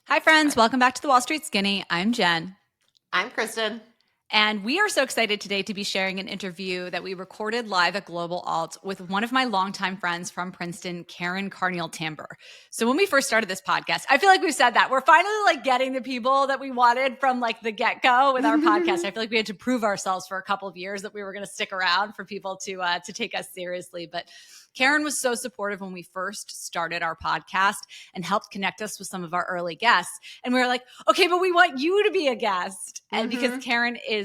Hi, friends. Welcome back to the Wall Street Skinny. I'm Jen. I'm Kristen. And we are so excited today to be sharing an interview that we recorded live at Global Alt with one of my longtime friends from Princeton, Karen Karniol-Tambour. So when we first started this podcast, I feel like we've said that. We're finally getting the people that we wanted from the get-go with our podcast. I feel like we had to prove ourselves for a couple of years that we were going to stick around for people to take us seriously. But Karen was so supportive when we first started our podcast and helped connect us with some of our early guests. And we were like, okay, but we want you to be a guest. And because Karen is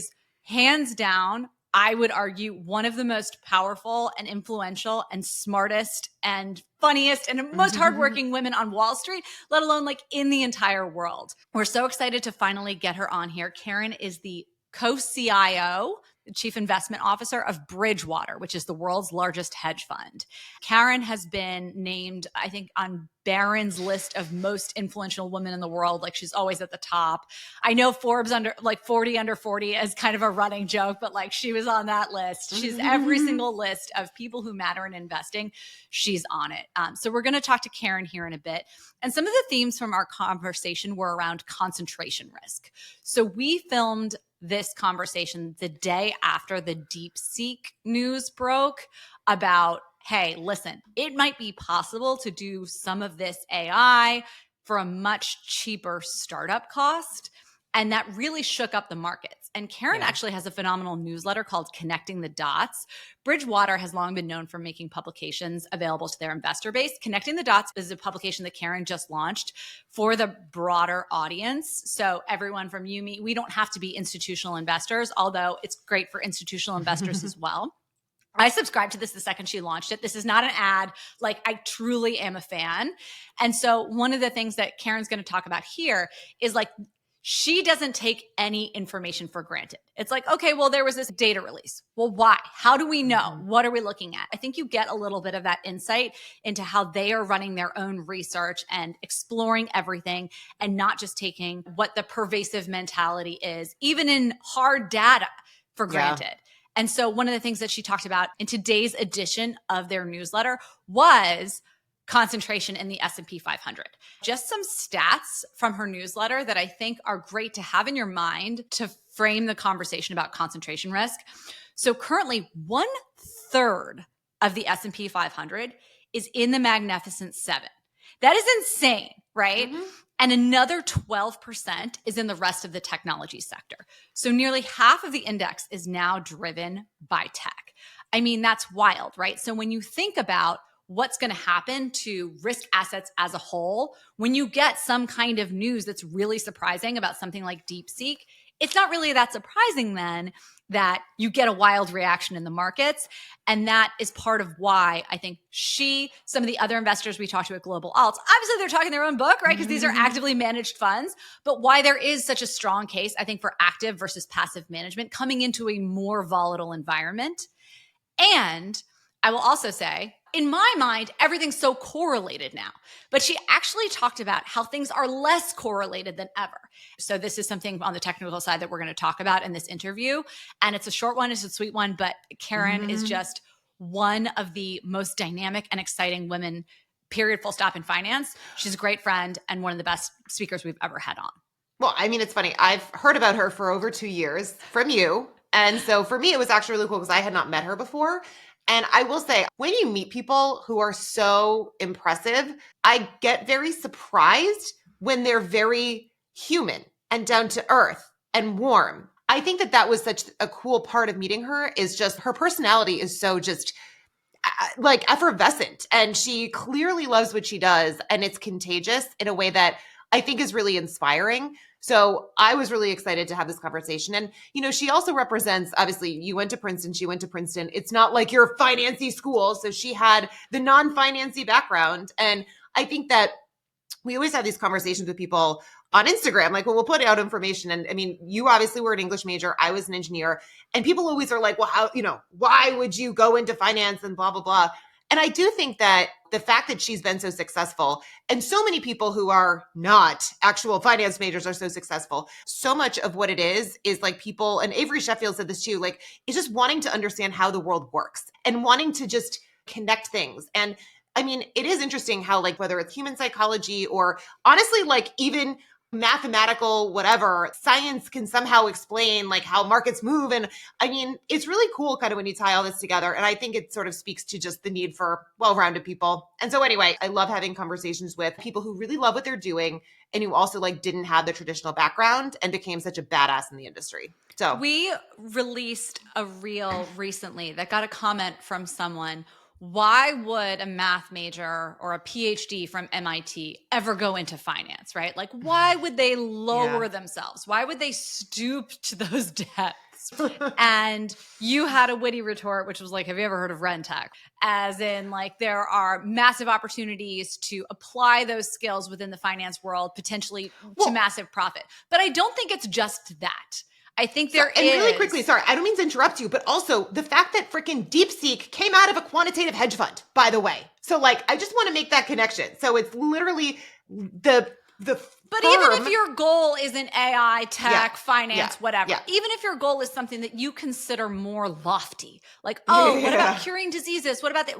hands down, I would argue, one of the most powerful and influential and smartest and funniest and most hardworking women on Wall Street, let alone in the entire world. We're so excited to finally get her on here. Karen is the Co-CIO, Chief Investment Officer of Bridgewater, which is the world's largest hedge fund. Karen has been named, I think, on Barron's list of most influential women in the world. She's always at the top. I know Forbes under 40 under 40 is kind of a running joke, but she was on that list. She's every single list of people who matter in investing. She's on it. So we're going to talk to Karen here in a bit. And some of the themes from our conversation were around concentration risk. So we filmed this conversation the day after the DeepSeek news broke about, hey, listen, it might be possible to do some of this AI for a much cheaper startup cost. And that really shook up the markets. And Karen actually has a phenomenal newsletter called Connecting the Dots. Bridgewater has long been known for making publications available to their investor base. Connecting the Dots is a publication that Karen just launched for the broader audience. So everyone from you, me, we don't have to be institutional investors, although it's great for institutional investors as well. I subscribed to this the second she launched it. This is not an ad. I truly am a fan. And so one of the things that Karen's going to talk about here is she doesn't take any information for granted. It's okay, well, there was this data release. Well, why? How do we know? What are we looking at? I think you get a little bit of that insight into how they are running their own research and exploring everything and not just taking what the pervasive mentality is, even in hard data, for granted. And so one of the things that she talked about in today's edition of their newsletter was concentration in the S&P 500. Just some stats from her newsletter that I think are great to have in your mind to frame the conversation about concentration risk. So currently 1/3 of the S&P 500 is in the Magnificent Seven. That is insane, right? And another 12% is in the rest of the technology sector. So nearly half of the index is now driven by tech. I mean, that's wild, right? So when you think about what's going to happen to risk assets as a whole, when you get some kind of news that's really surprising about something like DeepSeek, it's not really that surprising then that you get a wild reaction in the markets. And that is part of why I think some of the other investors we talked to at Global Alts, obviously they're talking their own book, right? Because these are actively managed funds, but why there is such a strong case, I think, for active versus passive management coming into a more volatile environment. And I will also say, in my mind, everything's so correlated now. But she actually talked about how things are less correlated than ever. So this is something on the technical side that we're going to talk about in this interview. And it's a short one, it's a sweet one, but Karen is just one of the most dynamic and exciting women, period, full stop, in finance. She's a great friend and one of the best speakers we've ever had on. Well, I mean, it's funny. I've heard about her for over 2 years from you. And so for me, it was actually really cool because I had not met her before. And I will say, when you meet people who are so impressive, I get very surprised when they're very human and down to earth and warm. I think that was such a cool part of meeting her, is just her personality is so just effervescent. And she clearly loves what she does. And it's contagious in a way that I think is really inspiring. So I was really excited to have this conversation. And, she also represents, obviously, you went to Princeton, she went to Princeton. It's not like your financy school. So she had the non-financy background. And I think that we always have these conversations with people on Instagram, when we'll put out information. And I mean, you obviously were an English major, I was an engineer. And people always are like, well, how, why would you go into finance and blah, blah, blah. And I do think that the fact that she's been so successful, and so many people who are not actual finance majors are so successful, so much of what it is people, and Avery Sheffield said this too, it's just wanting to understand how the world works and wanting to just connect things. And I mean, it is interesting how whether it's human psychology or honestly, even mathematical whatever science can somehow explain like how markets move. And I mean, it's really cool kind of when you tie all this together. And I think it sort of speaks to just the need for well-rounded people. And so anyway, I love having conversations with people who really love what they're doing and who also like didn't have the traditional background and became such a badass in the industry. So we released a reel recently that got a comment from someone. Why would a math major or a PhD from MIT ever go into finance, right? Like, why would they lower themselves? Why would they stoop to those depths? And you had a witty retort, which was like, have you ever heard of Rentech? As in, like, there are massive opportunities to apply those skills within the finance world, potentially to massive profit. But I don't think it's just that. I think there is. And really quickly, sorry, I don't mean to interrupt you, but also the fact that freaking DeepSeek came out of a quantitative hedge fund, by the way. So like, I just want to make that connection. So it's literally the But even if your goal isn't AI, tech, finance, whatever, even if your goal is something that you consider more lofty, like, what about curing diseases? What about that?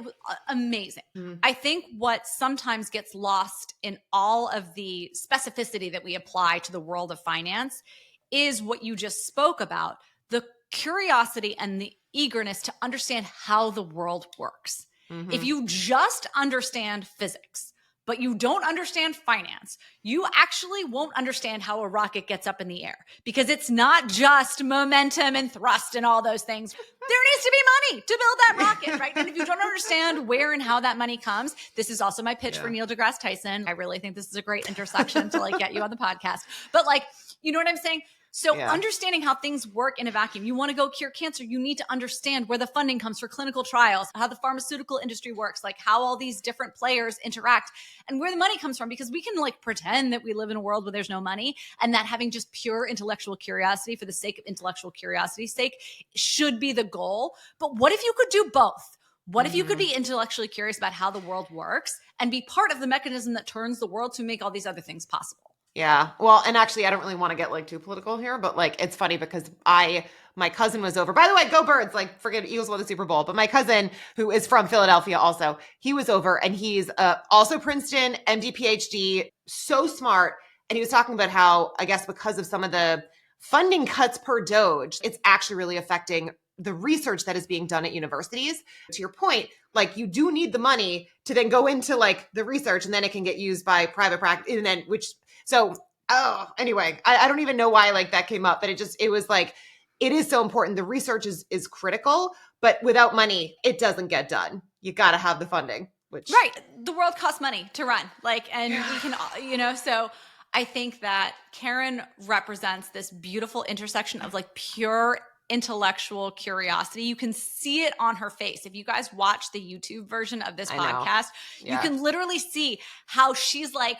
Amazing. I think what sometimes gets lost in all of the specificity that we apply to the world of finance is what you just spoke about, the curiosity and the eagerness to understand how the world works. If you just understand physics, but you don't understand finance, you actually won't understand how a rocket gets up in the air, because it's not just momentum and thrust and all those things. There needs to be money to build that rocket, right? And if you don't understand where and how that money comes, this is also my pitch for Neil deGrasse Tyson. I really think this is a great intersection to like get you on the podcast. But like, you know what I'm saying? So understanding how things work in a vacuum, you want to go cure cancer, you need to understand where the funding comes for clinical trials, how the pharmaceutical industry works, like how all these different players interact and where the money comes from, because we can like pretend that we live in a world where there's no money and that having just pure intellectual curiosity for the sake of intellectual curiosity's sake should be the goal. But what if you could do both? What if you could be intellectually curious about how the world works and be part of the mechanism that turns the world to make all these other things possible? Yeah. Well, and actually, I don't really want to get like too political here, but like, it's funny because my cousin was over, by the way, go Birds, like forget Eagles won the Super Bowl, but my cousin who is from Philadelphia also, he was over and he's also Princeton, MD, PhD, so smart. And he was talking about how, I guess because of some of the funding cuts per Doge, it's actually really affecting the research that is being done at universities. To your point, like you do need the money to then go into like the research and then it can get used by private practice and then anyway, I don't even know why like that came up, but it was like, it is so important. The research is critical, but without money, it doesn't get done. You got to have the funding, right. The world costs money to run, like, and we can, so I think that Karen represents this beautiful intersection of like pure intellectual curiosity. You can see it on her face. If you guys watch the YouTube version of this podcast, you can literally see how she's like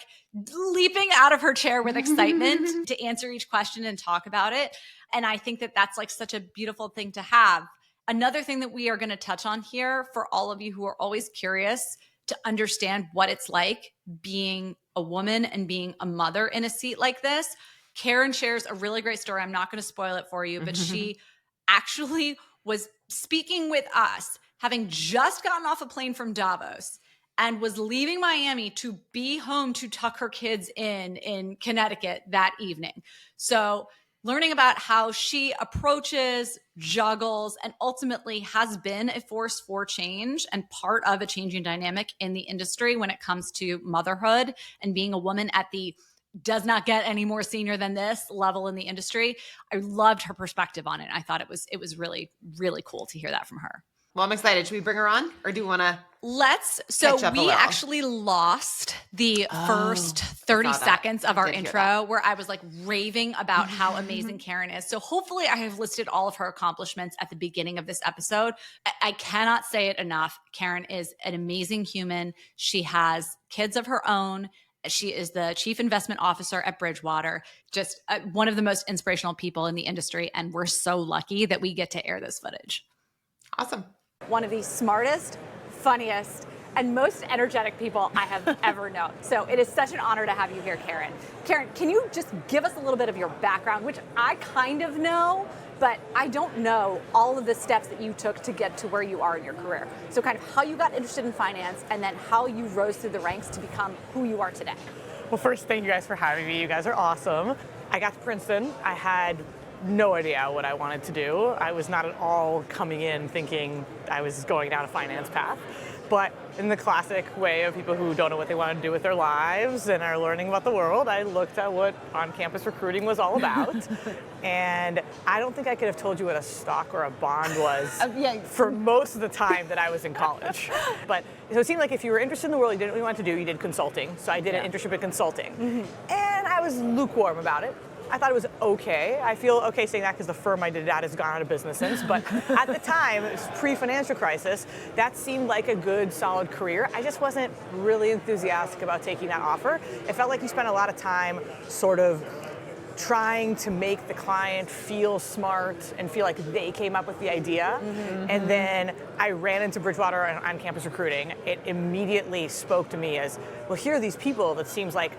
leaping out of her chair with excitement to answer each question and talk about it. And I think that that's like such a beautiful thing to have. Another thing that we are going to touch on here for all of you who are always curious to understand what it's like being a woman and being a mother in a seat like this, Karen shares a really great story. I'm not going to spoil it for you, but she actually was speaking with us, having just gotten off a plane from Davos and was leaving Miami to be home to tuck her kids in Connecticut that evening. So learning about how she approaches, juggles, and ultimately has been a force for change and part of a changing dynamic in the industry when it comes to motherhood and being a woman at the does not get any more senior than this level in the industry. I loved her perspective on it. I thought it was really, really cool to hear that from her. Well, I'm excited. Should we bring her on or do you want to? So we actually lost the first 30 seconds of our intro where I was like raving about how amazing Karen is. So hopefully I have listed all of her accomplishments at the beginning of this episode. I cannot say it enough. Karen is an amazing human. She has kids of her own. She is the chief investment officer at Bridgewater, just one of the most inspirational people in the industry. And we're so lucky that we get to air this footage. Awesome. One of the smartest, funniest, and most energetic people I have ever known. So it is such an honor to have you here, Karen. Karen, can you just give us a little bit of your background, which I kind of know, but I don't know all of the steps that you took to get to where you are in your career. So kind of how you got interested in finance and then how you rose through the ranks to become who you are today. Well, first, thank you guys for having me. You guys are awesome. I got to Princeton. I had no idea what I wanted to do. I was not at all coming in thinking I was going down a finance path. But in the classic way of people who don't know what they want to do with their lives and are learning about the world, I looked at what on-campus recruiting was all about. And I don't think I could have told you what a stock or a bond was for most of the time that I was in college. But so it seemed like if you were interested in the world, you didn't really want to do, you did consulting. So I did an internship in consulting. And I was lukewarm about it. I thought it was okay. I feel okay saying that because the firm I did it at has gone out of business since. But at the time, it was pre-financial crisis, that seemed like a good, solid career. I just wasn't really enthusiastic about taking that offer. It felt like you spent a lot of time sort of trying to make the client feel smart and feel like they came up with the idea. And then I ran into Bridgewater on campus recruiting. It immediately spoke to me as, well, here are these people that seems like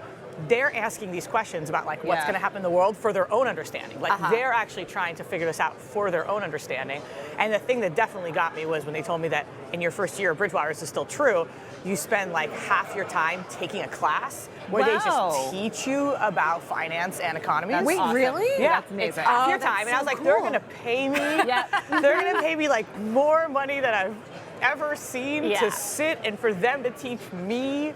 they're asking these questions about like what's going to happen in the world for their own understanding. Like they're actually trying to figure this out for their own understanding. And the thing that definitely got me was when they told me that in your first year of Bridgewater, this is still true, you spend like half your time taking a class where they just teach you about finance and economy. Wait, awesome. Really? Yeah, that's amazing. It's half your time. And I was like, they're going to pay me. They're going to pay me like more money than I've ever seen to sit and for them to teach me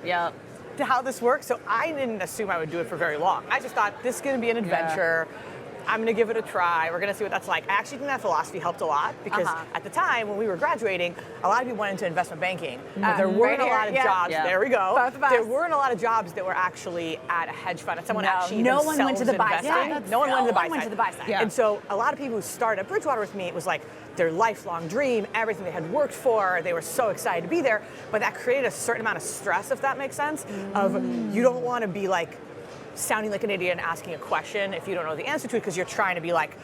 how this works. So I didn't assume I would do it for very long. I just thought this is going to be an adventure. I'm going to give it a try. We're going to see what that's like. I actually think that philosophy helped a lot because at the time when we were graduating, a lot of people went into investment banking. There weren't a lot of jobs. There we go. There weren't a lot of jobs that were actually at a hedge fund. Someone actually no one went to the buy side. No one went to the buy side. And so a lot of people who started at Bridgewater with me, it was like their lifelong dream, everything they had worked for. They were so excited to be there. But that created a certain amount of stress, if that makes sense, of you don't want to be like sounding like an idiot and asking a question if you don't know the answer to it because you're trying to be like,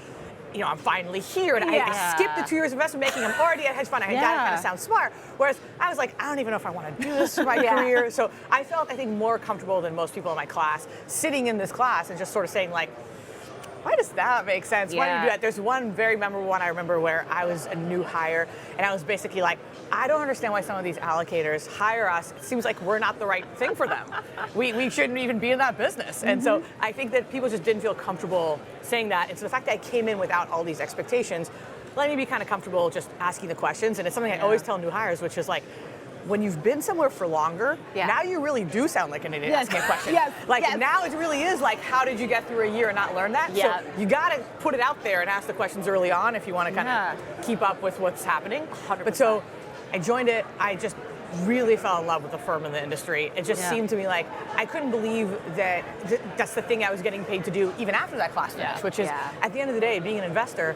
you know, I'm finally here and I skipped the 2 years of investment banking. I'm already at hedge fund. I got to kind of sound smart. Whereas I was like, I don't even know if I want to do this for my career. So I felt, I think, more comfortable than most people in my class sitting in this class and just sort of saying like, why does that make sense? Why do you do that? There's one very memorable one I remember where I was a new hire and I was basically like, I don't understand why some of these allocators hire us. It seems like we're not the right thing for them. We shouldn't even be in that business. And so I think that people just didn't feel comfortable saying that. And so the fact that I came in without all these expectations let me be kind of comfortable just asking the questions. And it's something I always tell new hires, which is like, when you've been somewhere for longer, now you really do sound like an idiot asking a question. Now it really is like, how did you get through a year and not learn that? So you got to put it out there and ask the questions early on if you want to kind of keep up with what's happening. 100%. But so I joined it. I just really fell in love with the firm and the industry. It just seemed to me like I couldn't believe that that's the thing I was getting paid to do even after that class finished, which is at the end of the day, being an investor,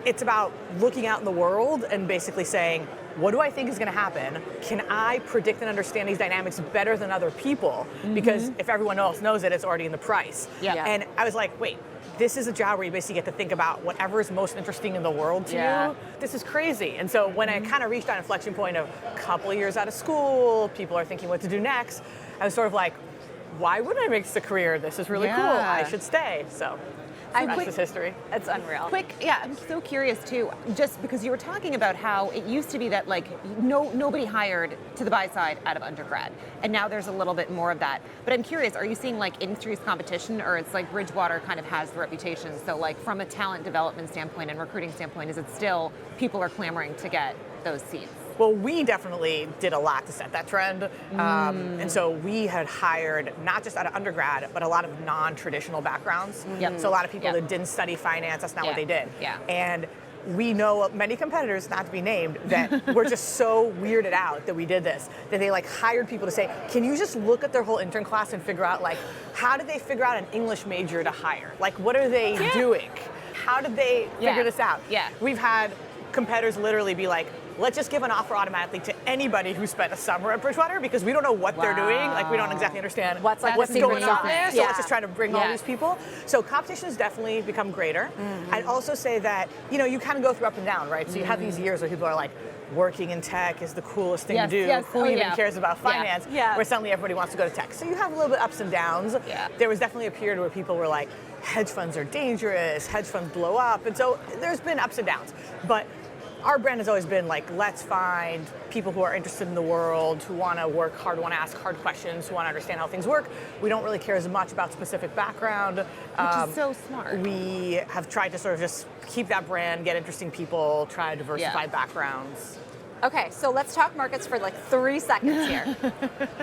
it's about looking out in the world and basically saying, what do I think is going to happen? Can I predict and understand these dynamics better than other people? Because if everyone else knows it, it's already in the price. And I was like, wait, this is a job where you basically get to think about whatever is most interesting in the world to you. This is crazy. And so when I kind of reached that inflection point of a couple of years out of school, people are thinking what to do next, I was sort of like, why wouldn't I make this a career? This is really cool. I should stay. So that's just history. It's unreal. I'm so curious too, just because you were talking about how it used to be that like nobody hired to the buy side out of undergrad, and now there's a little bit more of that. But I'm curious, are you seeing like increased competition, or it's like Bridgewater kind of has the reputation? So like from a talent development standpoint and recruiting standpoint, is it still people are clamoring to get those seats? Well, we definitely did a lot to set that trend. And so we had hired not just out of undergrad, but a lot of non-traditional backgrounds. So a lot of people that didn't study finance, that's not what they did. And we know many competitors, not to be named, that were just so weirded out that we did this, that they like hired people to say, can you just look at their whole intern class and figure out like, how did they figure out an English major to hire? Like, what are they doing? How did they figure this out? We've had competitors literally be like, let's just give an offer automatically to anybody who spent a summer at Bridgewater because we don't know what they're doing. Like, we don't exactly understand what's going on there. So let's just try to bring all these people. So competition has definitely become greater. I'd also say that, you know, you kind of go through up and down, right? So you have these years where people are like, working in tech is the coolest thing to do. Who even cares about finance? Where suddenly everybody wants to go to tech. So you have a little bit ups and downs. There was definitely a period where people were like, hedge funds are dangerous, hedge funds blow up. And so there's been ups and downs. But our brand has always been like, let's find people who are interested in the world, who want to work hard, want to ask hard questions, who want to understand how things work. We don't really care as much about specific background. Which is so smart. We have tried to sort of just keep that brand, get interesting people, try to diversify backgrounds. Okay, so let's talk markets for like 3 seconds here.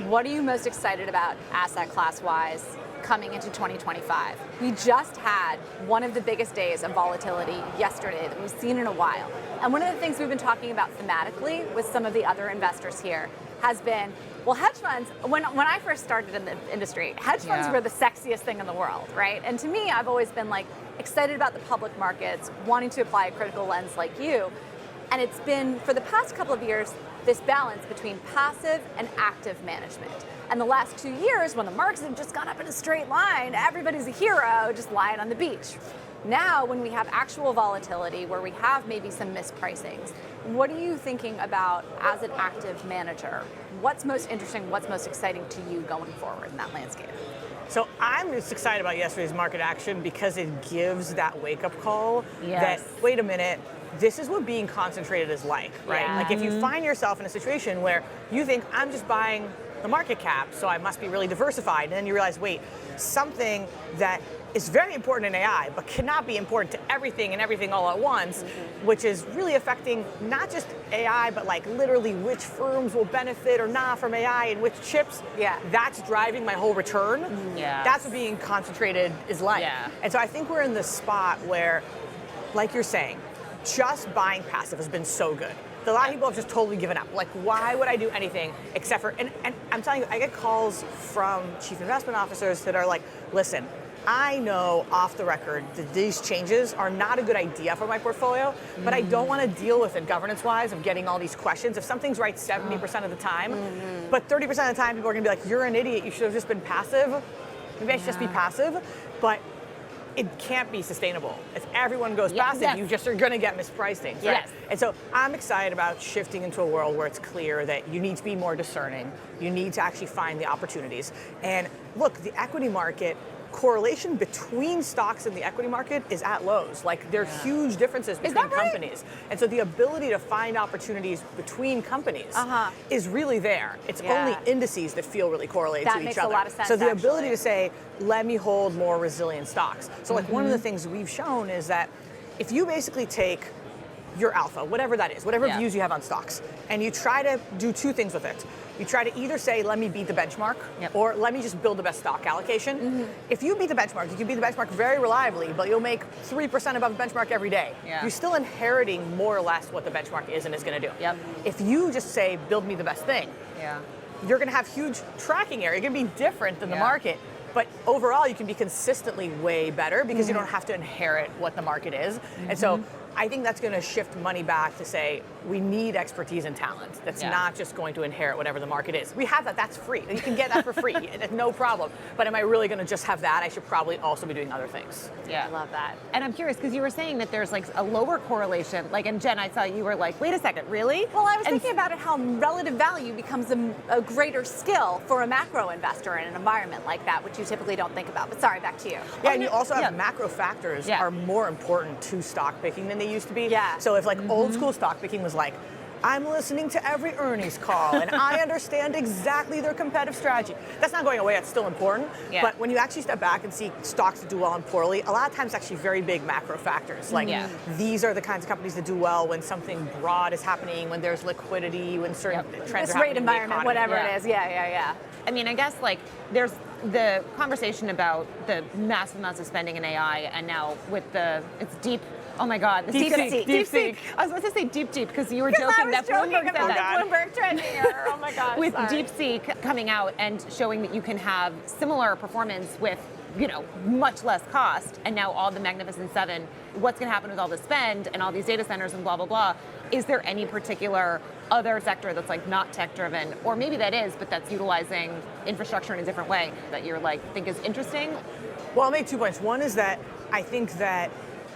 What are you most excited about asset class-wise coming into 2025? We just had one of the biggest days of volatility yesterday that we've seen in a while. And one of the things we've been talking about thematically with some of the other investors here has been, well, hedge funds, when I first started in the industry, hedge funds were the sexiest thing in the world, right? And to me, I've always been like excited about the public markets, wanting to apply a critical lens like you. And it's been, for the past couple of years, this balance between passive and active management. And the last 2 years, when the markets have just gone up in a straight line, everybody's a hero just lying on the beach. Now, when we have actual volatility, where we have maybe some mispricings, what are you thinking about as an active manager? What's most interesting, what's most exciting to you going forward in that landscape? So I'm just excited about yesterday's market action because it gives that wake-up call that, wait a minute, this is what being concentrated is like, right? Yeah. Like if you find yourself in a situation where you think, I'm just buying the market cap, so I must be really diversified, and then you realize, wait, something that is very important in AI, but cannot be important to everything and everything all at once, which is really affecting not just AI, but like literally which firms will benefit or not from AI and which chips. That's driving my whole return. That's what being concentrated is like. And so I think we're in the spot where, like you're saying, just buying passive has been so good. A lot of people have just totally given up. Like, why would I do anything except for, and I'm telling you, I get calls from chief investment officers that are like, listen, I know off the record that these changes are not a good idea for my portfolio, but I don't want to deal with it governance-wise of getting all these questions. If something's right 70% of the time, but 30% of the time people are going to be like, you're an idiot, you should have just been passive. Maybe I should just be passive, but it can't be sustainable. If everyone goes passive, you just are going to get mispriced things, right? And so I'm excited about shifting into a world where it's clear that you need to be more discerning. You need to actually find the opportunities. And look, the equity market, correlation between stocks in the equity market is at lows. Like there are huge differences between companies. And so the ability to find opportunities between companies is really there. It's only indices that feel really correlated to each other. That makes a lot of sense, so the ability to say, let me hold more resilient stocks. So like one of the things we've shown is that if you basically take your alpha, whatever that is, whatever views you have on stocks, and you try to do two things with it. You try to either say, let me beat the benchmark, or let me just build the best stock allocation. If you beat the benchmark, you can beat the benchmark very reliably, but you'll make 3% above the benchmark every day. You're still inheriting more or less what the benchmark is and is going to do. If you just say, build me the best thing, you're going to have huge tracking error. You're going to be different than the market. But overall, you can be consistently way better because you don't have to inherit what the market is. And so I think that's going to shift money back to say, we need expertise and talent. That's not just going to inherit whatever the market is. We have that, that's free. You can get that for free, no problem. But am I really going to just have that? I should probably also be doing other things. I love that. And I'm curious, because you were saying that there's like a lower correlation, like, and Jen, I saw you were like, wait a second, really? Well, I was thinking about it, how relative value becomes a greater skill for a macro investor in an environment like that, which you typically don't think about. But sorry, back to you. And you also have macro factors are more important to stock picking than they used to be. So if like old school stock picking was like, I'm listening to every earnings call and I understand exactly their competitive strategy. That's not going away, it's still important. But when you actually step back and see stocks that do well and poorly, a lot of times actually very big macro factors. Like these are the kinds of companies that do well when something broad is happening, when there's liquidity, when certain trends are happening rate environment, whatever it is. I mean, I guess like there's the conversation about the massive amounts of spending in AI, and now with it's deep. Oh my God, DeepSeek. I was about to say deep because you were joking that Bloomberg said that. Bloomberg trending error. Oh my God. With DeepSeek coming out and showing that you can have similar performance with, much less cost, and now all the Magnificent Seven, what's going to happen with all the spend and all these data centers and blah, blah, blah. Is there any particular other sector that's like not tech driven, or maybe that is, but that's utilizing infrastructure in a different way that you're like, think is interesting? Well, I'll make 2 points. One is that I think that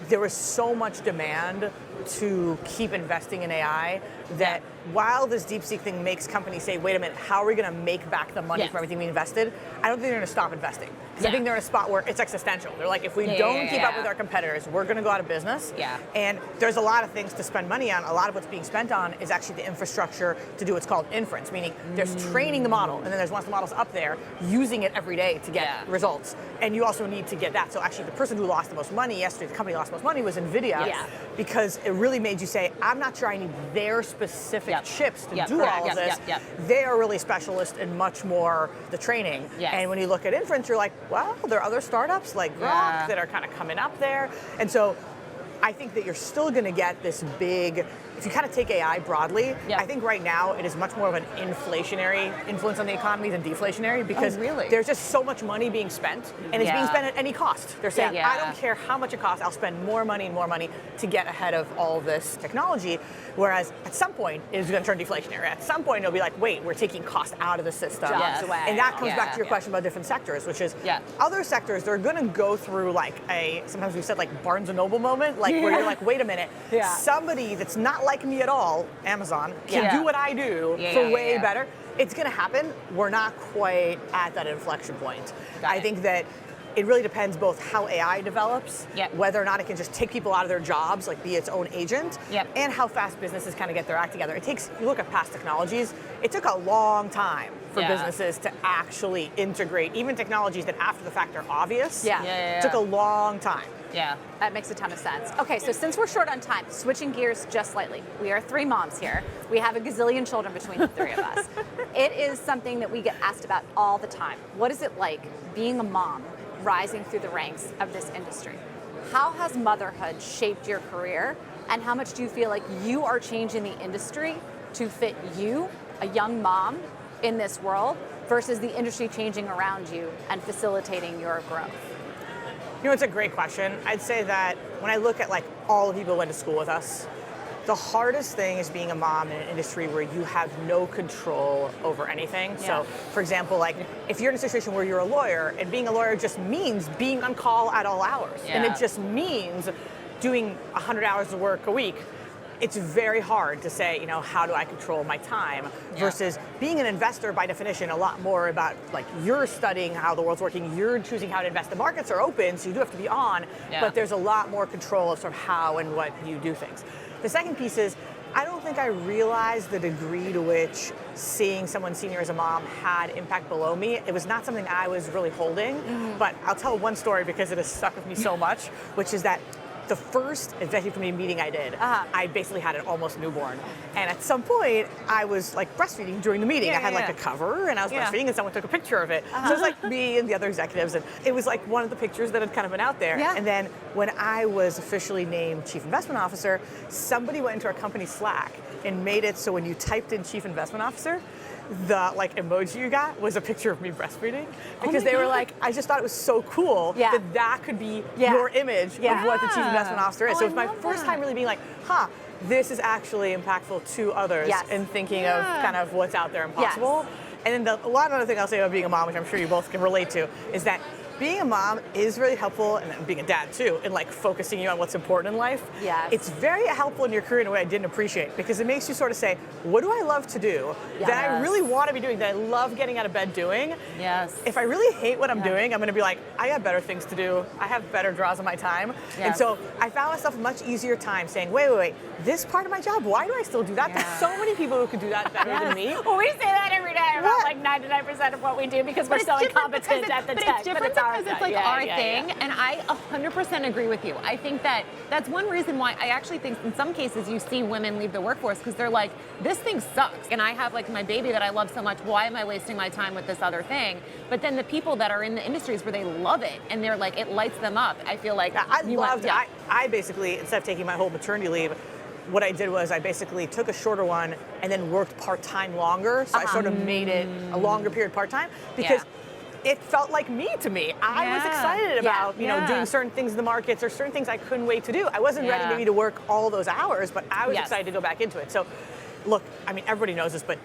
there was so much demand to keep investing in AI that while this DeepSeek thing makes companies say, wait a minute, how are we going to make back the money from everything we invested? I don't think they're going to stop investing. Because I think they're in a spot where it's existential. They're like, if we don't keep up with our competitors, we're going to go out of business. And there's a lot of things to spend money on. A lot of what's being spent on is actually the infrastructure to do what's called inference, meaning there's training the model, and then there's once the model's up there, using it every day to get results. And you also need to get that. So actually, the person who lost the most money yesterday, the company that lost the most money, was NVIDIA, because it really made you say, I'm not sure I need their specific chips to do all of this. They are really specialists in much more the training. And when you look at inference, you're like, well, there are other startups like Grok that are kind of coming up there. And so I think that you're still going to get this big, if you kind of take AI broadly, I think right now it is much more of an inflationary influence on the economy than deflationary, because there's just so much money being spent, and it's being spent at any cost. They're saying, I don't care how much it costs, I'll spend more money and more money to get ahead of all this technology, whereas at some point it's going to turn deflationary. At some point it'll be like, wait, we're taking cost out of the system. And that comes back to your question about different sectors, which is other sectors, they're going to go through like sometimes we've said like Barnes & Noble moment, like where you're like, wait a minute, somebody that's not like me at all, Amazon, can do what I do for way better. It's going to happen. We're not quite at that inflection point. I think that it really depends both how AI develops, whether or not it can just take people out of their jobs, like be its own agent, and how fast businesses kind of get their act together. It takes, you look at past technologies, it took a long time for businesses to actually integrate even technologies that after the fact are obvious. It took a long time. That makes a ton of sense. Okay, so since we're short on time, switching gears just slightly. We are 3 moms here. We have a gazillion children between the 3 of us. It is something that we get asked about all the time. What is it like being a mom rising through the ranks of this industry? How has motherhood shaped your career, and how much do you feel like you are changing the industry to fit you, a young mom, in this world, versus the industry changing around you and facilitating your growth? You know, it's a great question. I'd say that when I look at like all the people who went to school with us, the hardest thing is being a mom in an industry where you have no control over anything. So, for example, like if you're in a situation where you're a lawyer, and being a lawyer just means being on call at all hours, and it just means doing 100 hours of work a week, it's very hard to say, you know, how do I control my time versus being an investor by definition, a lot more about like you're studying how the world's working, you're choosing how to invest. The markets are open, so you do have to be on, but there's a lot more control of sort of how and what you do things. The second piece is, I don't think I realized the degree to which seeing someone senior as a mom had impact below me. It was not something I was really holding, but I'll tell one story because it has stuck with me so much, which is that the first executive committee meeting I did, I basically had an almost newborn. And at some point, I was like breastfeeding during the meeting. I had like a cover and I was breastfeeding and someone took a picture of it. So it was like me and the other executives, and it was like one of the pictures that had kind of been out there. And then when I was officially named Chief Investment Officer, somebody went into our company Slack and made it so when you typed in Chief Investment Officer, the like emoji you got was a picture of me breastfeeding, because they were like, I just thought it was so cool that that could be your image of what the Chief Investment Officer is. So it was my first time really being like, this is actually impactful to others and thinking of kind of what's out there and possible. And then a lot of other thing I'll say about being a mom, which I'm sure you both can relate to, is that being a mom is really helpful, and being a dad too, in like focusing you on what's important in life. It's very helpful in your career in a way I didn't appreciate, because it makes you sort of say, what do I love to do that I really want to be doing, that I love getting out of bed doing? If I really hate what I'm doing, I'm going to be like, I have better things to do. I have better draws on my time. And so I found myself a much easier time saying, wait, this part of my job, why do I still do that? There's so many people who could do that better than me. Well, we say that every day about like 99% of what we do because we're so incompetent at the tech. Because it's like our thing, and I 100% agree with you. I think that that's one reason why I actually think in some cases you see women leave the workforce, because they're like, this thing sucks, and I have like my baby that I love so much, why am I wasting my time with this other thing? But then the people that are in the industries where they love it, and they're like, it lights them up, I feel like I basically, instead of taking my whole maternity leave, what I did was I basically took a shorter one and then worked part-time longer, so I sort of made it a longer period part-time, because it felt like me to me. I was excited about, you know, doing certain things in the markets or certain things I couldn't wait to do. I wasn't ready maybe to work all those hours, but I was excited to go back into it. So look, I mean, everybody knows this, but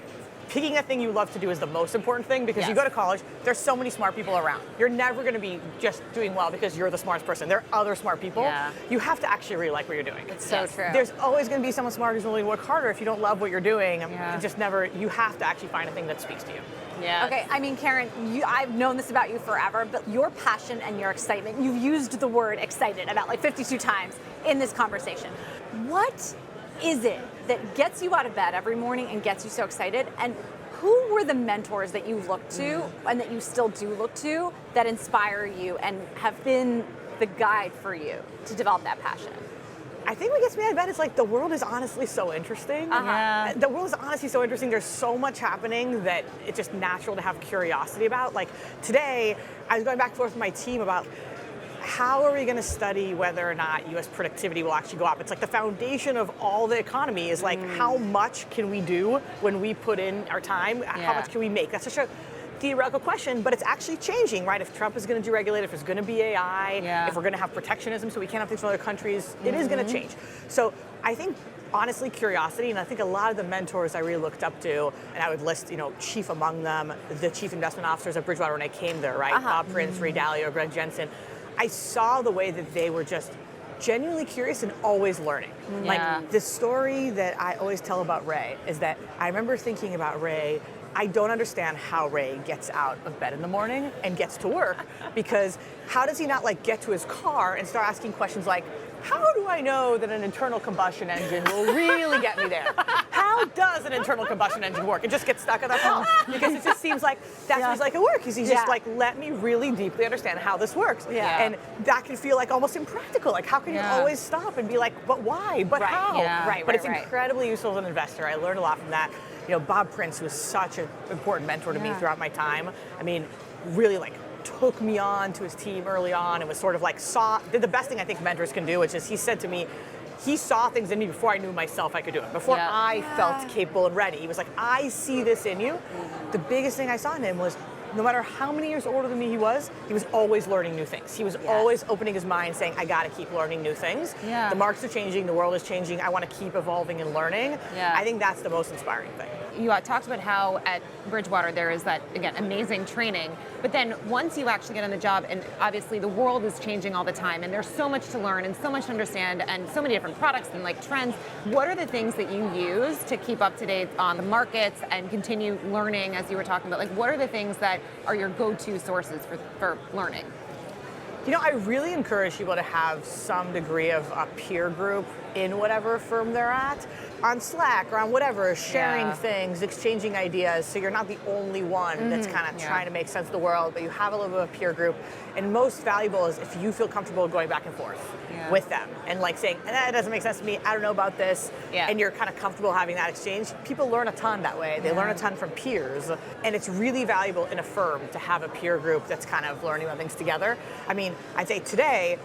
picking a thing you love to do is the most important thing, because you go to college, there's so many smart people around. You're never going to be just doing well because you're the smartest person. There are other smart people. Yeah. You have to actually really like what you're doing. It's so true. There's always going to be someone smart who's willing to work harder. If you don't love what you're doing, you have to actually find a thing that speaks to you. Yeah. Okay, I mean, Karen, I've known this about you forever, but your passion and your excitement, you've used the word excited about like 52 times in this conversation. What is it that gets you out of bed every morning and gets you so excited? And who were the mentors that you looked to and that you still do look to that inspire you and have been the guide for you to develop that passion? I think what gets me out of bed is like the world is honestly so interesting. Yeah. The world is honestly so interesting. There's so much happening that it's just natural to have curiosity about. Like today, I was going back and forth with my team about how are we going to study whether or not U.S. productivity will actually go up? It's like the foundation of all the economy is like how much can we do when we put in our time? How much can we make? That's such a theoretical question, but it's actually changing, right? If Trump is going to deregulate, if there's going to be AI, if we're going to have protectionism so we can't have things from other countries, it is going to change. So I think, honestly, curiosity, and I think a lot of the mentors I really looked up to, and I would list, chief among them, the chief investment officers of Bridgewater when I came there, right? Bob Prince, Ray Dalio, Greg Jensen. I saw the way that they were just genuinely curious and always learning. Like the story that I always tell about Ray is that I remember thinking about Ray, I don't understand how Ray gets out of bed in the morning and gets to work, because how does he not like get to his car and start asking questions like, how do I know that an internal combustion engine will really get me there? How does an internal combustion engine work? It just gets stuck at that point, because it just seems like that's what he's like at work. He's just like, let me really deeply understand how this works. And that can feel like almost impractical. Like, how can you always stop and be like, but why? But how? But it's incredibly useful as an investor. I learned a lot from that. Bob Prince was such an important mentor to me throughout my time. I mean, really like took me on to his team early on and was sort of like did the best thing I think mentors can do, which is he said to me, he saw things in me before I knew myself I could do it. Before I felt capable and ready. He was like, I see this in you. The biggest thing I saw in him was no matter how many years older than me he was always learning new things. He was always opening his mind saying, I gotta keep learning new things. The markets are changing, the world is changing, I wanna keep evolving and learning. I think that's the most inspiring thing. You talked about how at Bridgewater there is that, again, amazing training, but then once you actually get on the job, and obviously the world is changing all the time, and there's so much to learn and so much to understand and so many different products and like trends, what are the things that you use to keep up to date on the markets and continue learning, as you were talking about? Like, what are the things that are your go-to sources for learning? I really encourage people to have some degree of a peer group in whatever firm they're at, on Slack or on whatever, sharing things, exchanging ideas, so you're not the only one that's kind of trying to make sense of the world, but you have a little bit of a peer group. And most valuable is if you feel comfortable going back and forth with them and like saying, that doesn't make sense to me, I don't know about this, and you're kind of comfortable having that exchange. People learn a ton that way. They learn a ton from peers, and it's really valuable in a firm to have a peer group that's kind of learning about things together. I mean, I'd say today,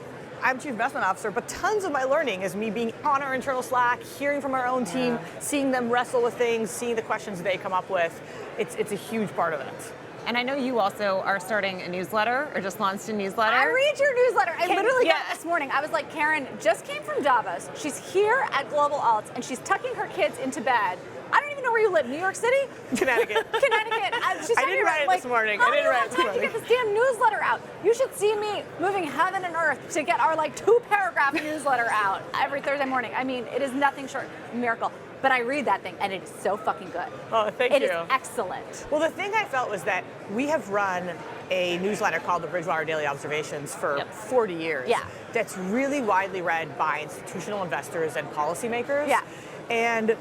I'm Chief Investment Officer, but tons of my learning is me being on our internal Slack, hearing from our own team, seeing them wrestle with things, seeing the questions they come up with. It's a huge part of it. And I know you also are starting a newsletter, or just launched a newsletter. I read your newsletter. I literally got it this morning. I was like, Karen just came from Davos. She's here at Global Alts, and she's tucking her kids into bed. I don't even know where you live. New York City? Connecticut. Connecticut. I didn't write it this morning. I didn't write it this morning. To get this damn newsletter out. You should see me moving heaven and earth to get our like 2-paragraph newsletter out every Thursday morning. I mean, it is nothing short of a miracle. But I read that thing, and it is so fucking good. Oh, thank you. It is excellent. Well, the thing I felt was that we have run a newsletter called the Bridgewater Daily Observations for 40 years. That's really widely read by institutional investors and policymakers. And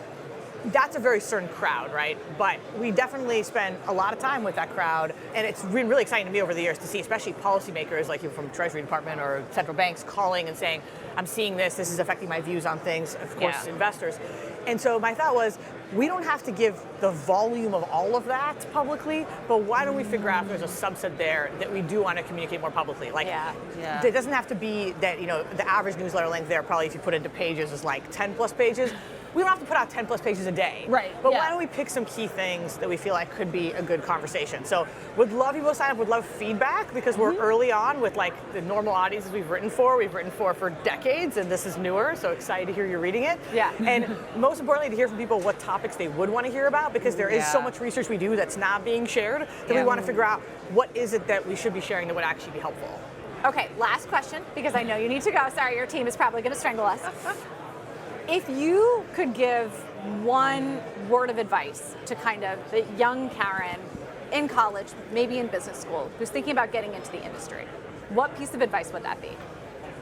that's a very certain crowd, right? But we definitely spend a lot of time with that crowd, and it's been really exciting to me over the years to see, especially policymakers like you from Treasury Department or central banks calling and saying, I'm seeing this is affecting my views on things, of course, investors. And so my thought was, we don't have to give the volume of all of that publicly, but why don't we figure out if there's a subset there that we do want to communicate more publicly? Like, it doesn't have to be that, the average newsletter length there, probably if you put into pages, is like 10 plus pages. we don't have to put out 10 plus pages a day. Right, But yeah. why don't we pick some key things that we feel like could be a good conversation? So would love people to sign up, would love feedback, because we're early on with like the normal audiences we've written for. We've written for decades, and this is newer, so excited to hear you're reading it. Yeah. And most importantly, to hear from people what topics they would want to hear about, because there is so much research we do that's not being shared that we want to figure out what is it that we should be sharing that would actually be helpful. Okay, last question, because I know you need to go. Sorry, your team is probably going to strangle us. If you could give one word of advice to kind of the young Karen in college, maybe in business school, who's thinking about getting into the industry, what piece of advice would that be?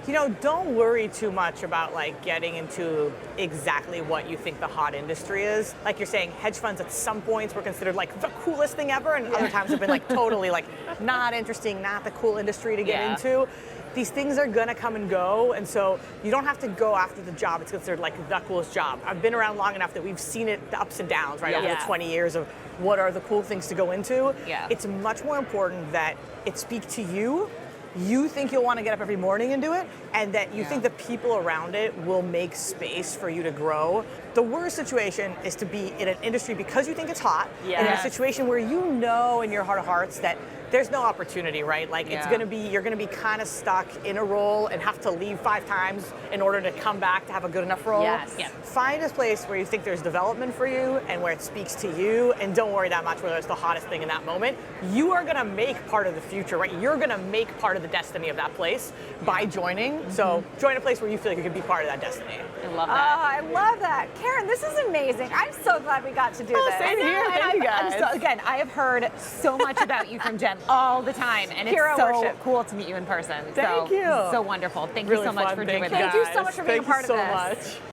You know, don't worry too much about like getting into exactly what you think the hot industry is. Like you're saying, hedge funds at some points were considered like the coolest thing ever, and other times have been like totally like not interesting, not the cool industry to get into. These things are gonna come and go, and so you don't have to go after the job it's considered like the coolest job. I've been around long enough that we've seen it, the ups and downs, right, over the 20 years of what are the cool things to go into. It's much more important that it speak to you. You think you'll want to get up every morning and do it, and that you think the people around it will make space for you to grow. The worst situation is to be in an industry because you think it's hot, and in a situation where you know in your heart of hearts that there's no opportunity, right? Like it's gonna be, you're gonna be kind of stuck in a role and have to leave 5 times in order to come back to have a good enough role. Find a place where you think there's development for you and where it speaks to you, and don't worry that much whether it's the hottest thing in that moment. You are gonna make part of the future, right? You're gonna make part of the destiny of that place by joining. So join a place where you feel like you can be part of that destiny. I love that. Oh, I love that. Karen, this is amazing. I'm so glad we got to do this. Same here. Thank you guys. Again, I have heard so much about you from Jen all the time, and it's Hero so worship. cool to meet you in person. Thank you. So wonderful. Thank Really you so much fun. for doing Thank that. Thank you so much for being a Thank part you of so this. much.